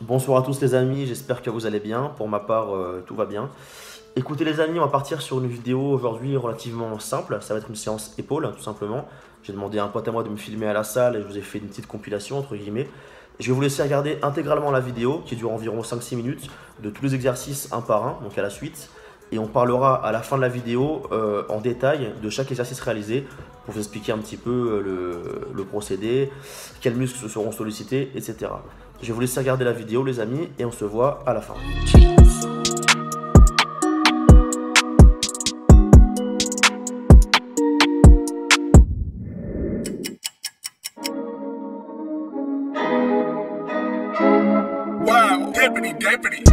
Bonsoir à tous les amis, j'espère que vous allez bien. Pour ma part, tout va bien. Écoutez les amis, on va partir sur une vidéo aujourd'hui relativement simple. Ça va être une séance épaule, tout simplement. J'ai demandé à un pote à moi de me filmer à la salle et je vous ai fait une petite compilation, entre guillemets. Je vais vous laisser regarder intégralement la vidéo, qui dure environ 5-6 minutes, de tous les exercices un par un, donc à la suite. Et on parlera à la fin de la vidéo en détail de chaque exercice réalisé pour vous expliquer un petit peu le procédé, quels muscles seront sollicités, etc. Je vais vous laisser regarder la vidéo les amis et on se voit à la fin. Wow, deputy.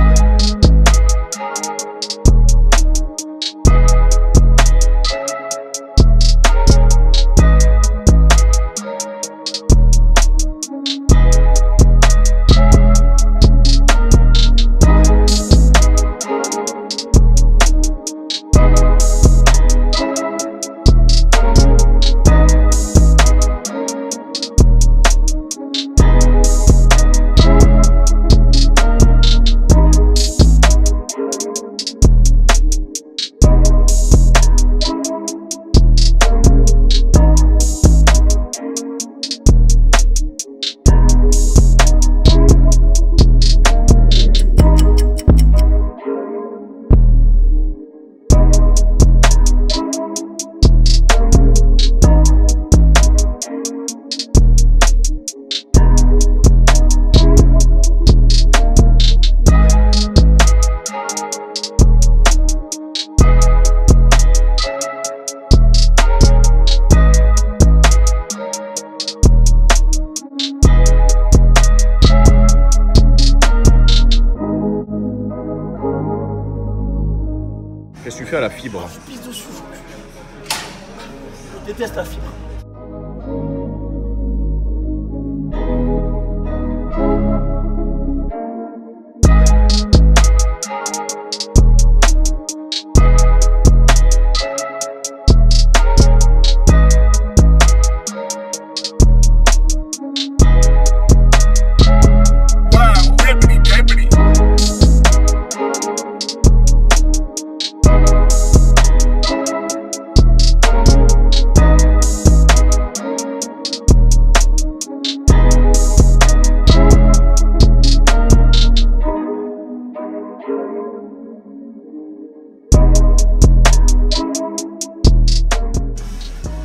Qu'est-ce que tu fais à la fibre? Je pisse dessus. Je déteste la fibre. Wow, deputy.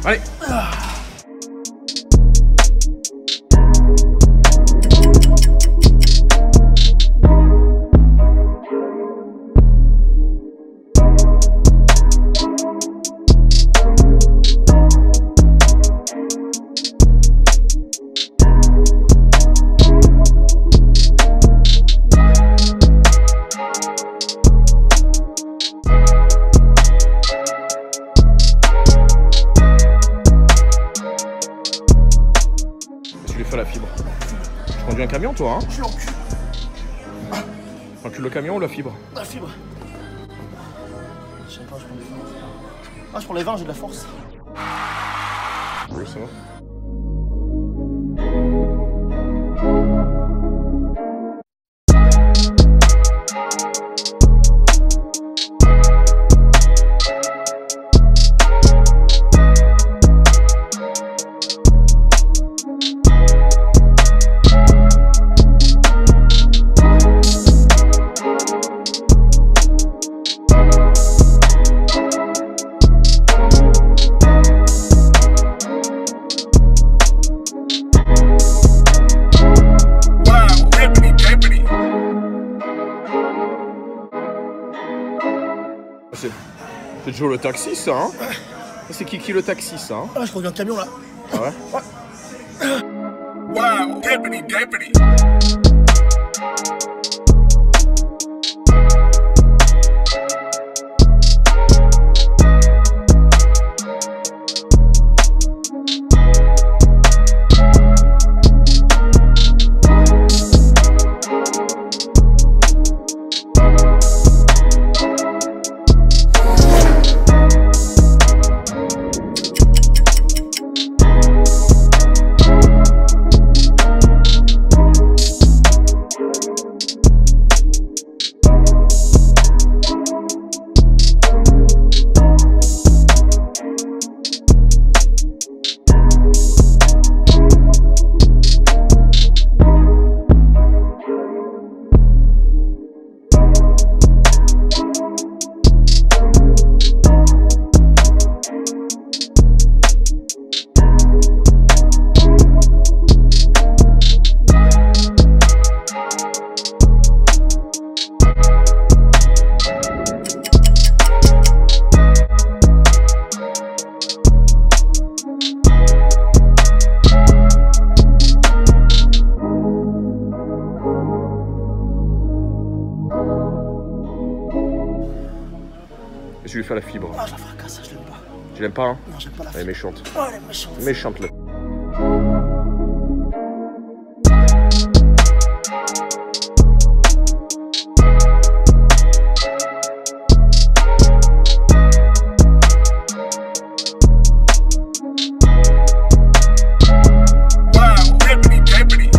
Allez! Tu lui fais la fibre. Tu conduis un camion toi hein? Je l'encule. T'encules le camion ou la fibre? La fibre. Je sais pas, je prends les 20. Ah, je prends les 20, j'ai de la force. Oui, ça va. Wow, deputy. C'est toujours le taxi ça hein? C'est qui le taxi ça hein? Ah, je conduis un camion là. Ah ouais? Wow, deputy. tu lui fais la fibre. Ah, je la fracasse, je l'aime pas. Tu l'aimes pas, hein? Non, j'aime pas la Elle est fibre. méchante. Oh, elle est méchante. Méchante là. Wow, hippity dippity.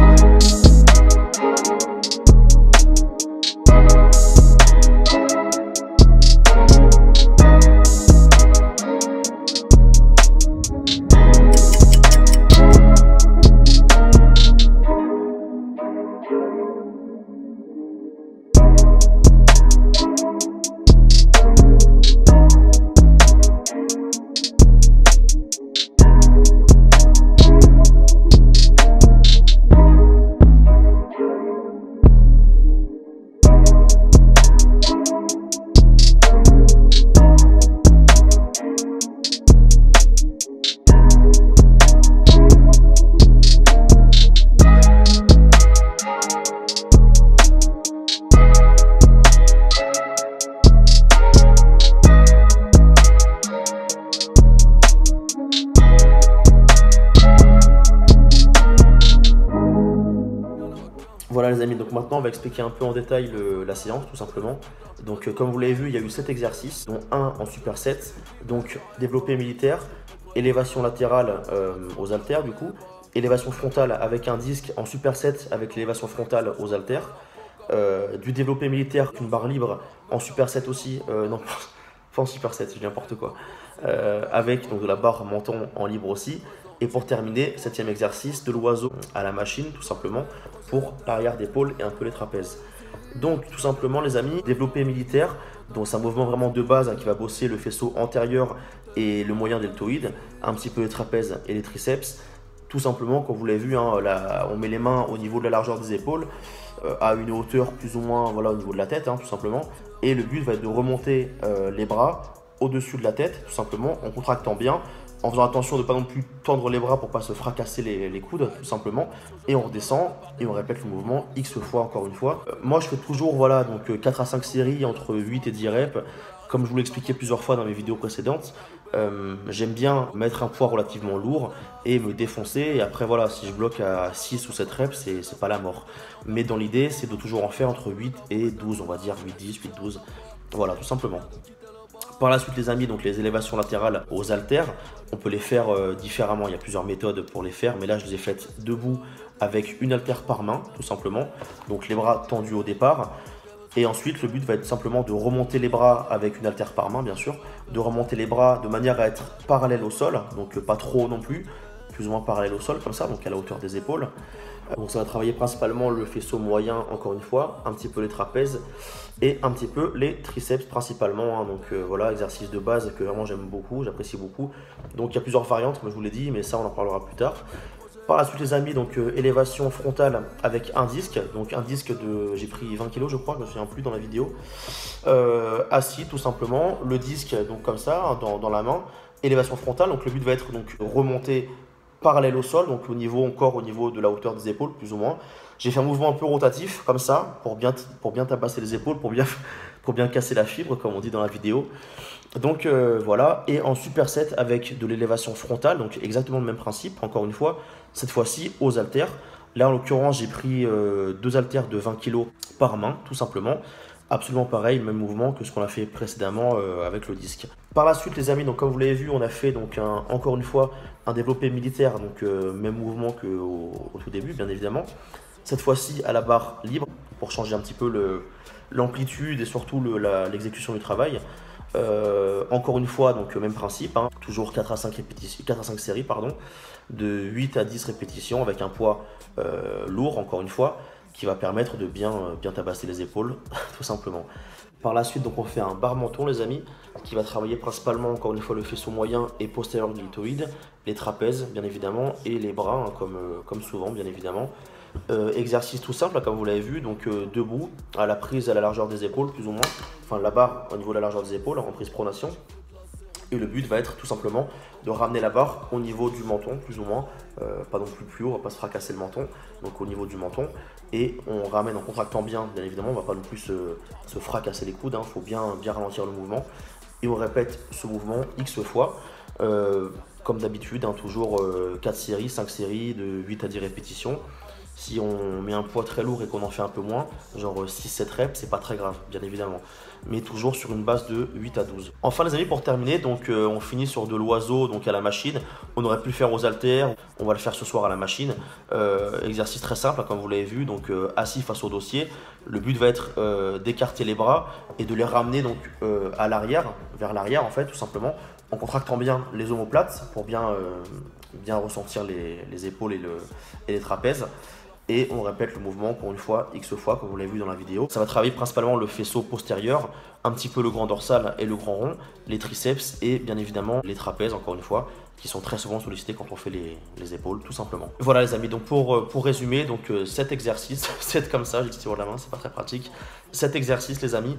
Voilà les amis, donc maintenant on va expliquer un peu en détail la séance tout simplement. Donc comme vous l'avez vu, il y a eu 7 exercices, dont un en superset, donc développé militaire, élévation latérale aux haltères du coup, élévation frontale avec un disque en superset avec l'élévation frontale aux haltères, du développé militaire, une barre libre en superset aussi, non pas en superset, je dis n'importe quoi, avec donc de la barre menton en libre aussi. Et pour terminer, 7e exercice, de l'oiseau à la machine, tout simplement, pour l'arrière d'épaule et un peu les trapèzes. Donc, tout simplement, les amis, développé militaire, donc c'est un mouvement vraiment de base qui va bosser le faisceau antérieur et le moyen deltoïde, un petit peu les trapèzes et les triceps. Tout simplement, comme vous l'avez vu, hein, on met les mains au niveau de la largeur des épaules, à une hauteur plus ou moins voilà, au niveau de la tête, hein, tout simplement. Et le but va être de remonter les bras au-dessus de la tête, tout simplement, en contractant bien, en faisant attention de ne pas non plus tendre les bras pour ne pas se fracasser les coudes, tout simplement. Et on redescend et on répète le mouvement X fois, encore une fois. Moi, je fais toujours voilà, donc 4 à 5 séries entre 8 et 10 reps. Comme je vous l'ai expliqué plusieurs fois dans mes vidéos précédentes, j'aime bien mettre un poids relativement lourd et me défoncer. Et après, voilà, si je bloque à 6 ou 7 reps, c'est pas la mort. Mais dans l'idée, c'est de toujours en faire entre 8 et 12, on va dire 8-10, 8-12. Voilà, tout simplement. Par la suite les amis, donc les élévations latérales aux haltères, on peut les faire différemment, il y a plusieurs méthodes pour les faire, mais là je les ai faites debout avec une haltère par main, tout simplement. Donc les bras tendus au départ, et ensuite le but va être simplement de remonter les bras avec une haltère par main bien sûr, de remonter les bras de manière à être parallèle au sol, donc pas trop non plus, plus ou moins parallèle au sol comme ça, donc à la hauteur des épaules. Donc ça va travailler principalement le faisceau moyen, encore une fois, un petit peu les trapèzes et un petit peu les triceps principalement, hein. Donc voilà, exercice de base que vraiment j'aime beaucoup, j'apprécie beaucoup. Donc il y a plusieurs variantes, comme je vous l'ai dit, mais ça on en parlera plus tard. Par la suite les amis, donc élévation frontale avec un disque, donc un disque de, j'ai pris 20 kg je crois, je me souviens plus dans la vidéo, assis tout simplement, le disque donc comme ça, hein, dans la main, élévation frontale, donc le but va être donc remonter parallèle au sol, donc encore au niveau de la hauteur des épaules, plus ou moins. J'ai fait un mouvement un peu rotatif, comme ça, pour bien tabasser les épaules, pour bien casser la fibre, comme on dit dans la vidéo. Donc voilà, et en superset avec de l'élévation frontale, donc exactement le même principe, encore une fois, cette fois-ci aux haltères. Là, en l'occurrence, j'ai pris 2 haltères de 20 kg par main, tout simplement. Absolument pareil, même mouvement que ce qu'on a fait précédemment avec le disque. Par la suite les amis, donc comme vous l'avez vu, on a fait donc encore une fois un développé militaire, donc même mouvement qu'au tout début bien évidemment. Cette fois-ci à la barre libre pour changer un petit peu l'amplitude et surtout l'exécution du travail. Encore une fois, donc même principe, hein, toujours 4 à 5 séries, pardon, de 8 à 10 répétitions avec un poids lourd, encore une fois, qui va permettre de bien tabasser les épaules, tout simplement. Par la suite, donc on fait un barre menton, les amis, qui va travailler principalement, encore une fois, le faisceau moyen et postérieur du deltoïde, les trapèzes, bien évidemment, et les bras, hein, comme souvent, bien évidemment. Exercice tout simple, comme vous l'avez vu, donc debout, à la prise à la largeur des épaules, plus ou moins, enfin la barre au niveau de la largeur des épaules, en prise pronation. Et le but va être tout simplement de ramener la barre au niveau du menton, plus ou moins, pas non plus haut, on va pas se fracasser le menton, donc au niveau du menton. Et on ramène en contractant bien évidemment, on va pas non plus se fracasser les coudes, hein, faut bien ralentir le mouvement. et on répète ce mouvement X fois. Comme d'habitude, hein, toujours 4 séries, 5 séries de 8 à 10 répétitions. Si on met un poids très lourd et qu'on en fait un peu moins, genre 6-7 reps, c'est pas très grave, bien évidemment. Mais toujours sur une base de 8 à 12. Enfin les amis, pour terminer, donc on finit sur de l'oiseau, donc à la machine. On aurait pu le faire aux haltères, on va le faire ce soir à la machine. Exercice très simple, hein, comme vous l'avez vu, donc assis face au dossier. Le but va être d'écarter les bras et de les ramener donc à l'arrière, vers l'arrière en fait, tout simplement, en contractant bien les omoplates pour bien ressentir les épaules et les trapèzes. Et on répète le mouvement encore une fois, X fois, comme vous l'avez vu dans la vidéo. Ça va travailler principalement le faisceau postérieur, un petit peu le grand dorsal et le grand rond, les triceps et bien évidemment les trapèzes, encore une fois, qui sont très souvent sollicités quand on fait les épaules, tout simplement. Voilà les amis, donc pour résumer, donc 7 exercices, 7 comme ça, j'ai dit sur la main, c'est pas très pratique. 7 exercices les amis,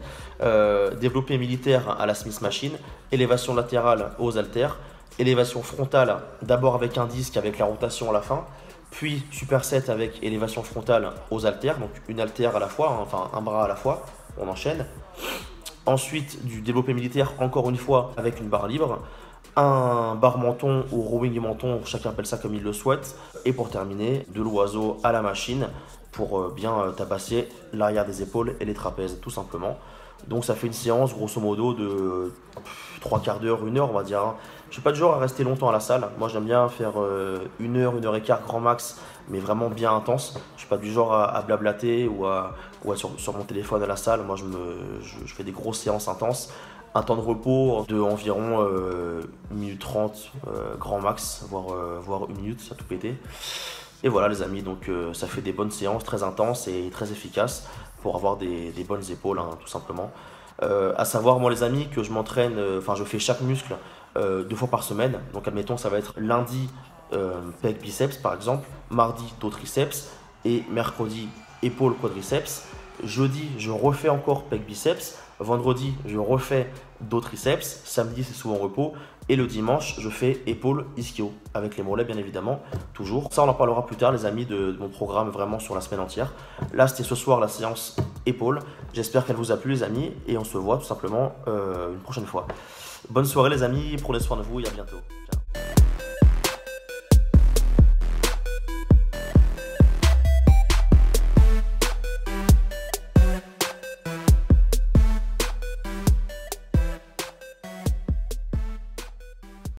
développé militaire à la Smith Machine, élévation latérale aux haltères, élévation frontale d'abord avec un disque avec la rotation à la fin, puis superset avec élévation frontale aux haltères, donc une haltère à la fois, hein, enfin un bras à la fois, on enchaîne. Ensuite du développé militaire encore une fois avec une barre libre, un bar menton ou rowing menton, chacun appelle ça comme il le souhaite. Et pour terminer, de l'oiseau à la machine pour bien tabasser l'arrière des épaules et les trapèzes tout simplement. Donc ça fait une séance grosso modo de 3 quarts d'heure, 1 heure on va dire. Hein. Je suis pas du genre à rester longtemps à la salle. Moi j'aime bien faire 1 heure, 1 heure et quart grand max, mais vraiment bien intense. Je suis pas du genre à blablater ou à sur mon téléphone à la salle. Moi je fais des grosses séances intenses. Un temps de repos de environ 1 minute 30 grand max, voire 1 minute, ça a tout pété. Et voilà les amis, donc ça fait des bonnes séances très intenses et très efficaces pour avoir des bonnes épaules, hein, tout simplement. À savoir moi les amis que je m'entraîne, je fais chaque muscle 2 fois par semaine. Donc admettons ça va être lundi pec biceps par exemple, mardi dos triceps et mercredi épaule quadriceps. Jeudi je refais encore pec biceps, vendredi je refais dos triceps, samedi c'est souvent repos et le dimanche je fais épaule ischio avec les mollets bien évidemment toujours. Ça on en parlera plus tard les amis de mon programme vraiment sur la semaine entière. Là c'était ce soir la séance épaule. J'espère qu'elle vous a plu les amis et on se voit tout simplement une prochaine fois. Bonne soirée les amis, prenez soin de vous et à bientôt.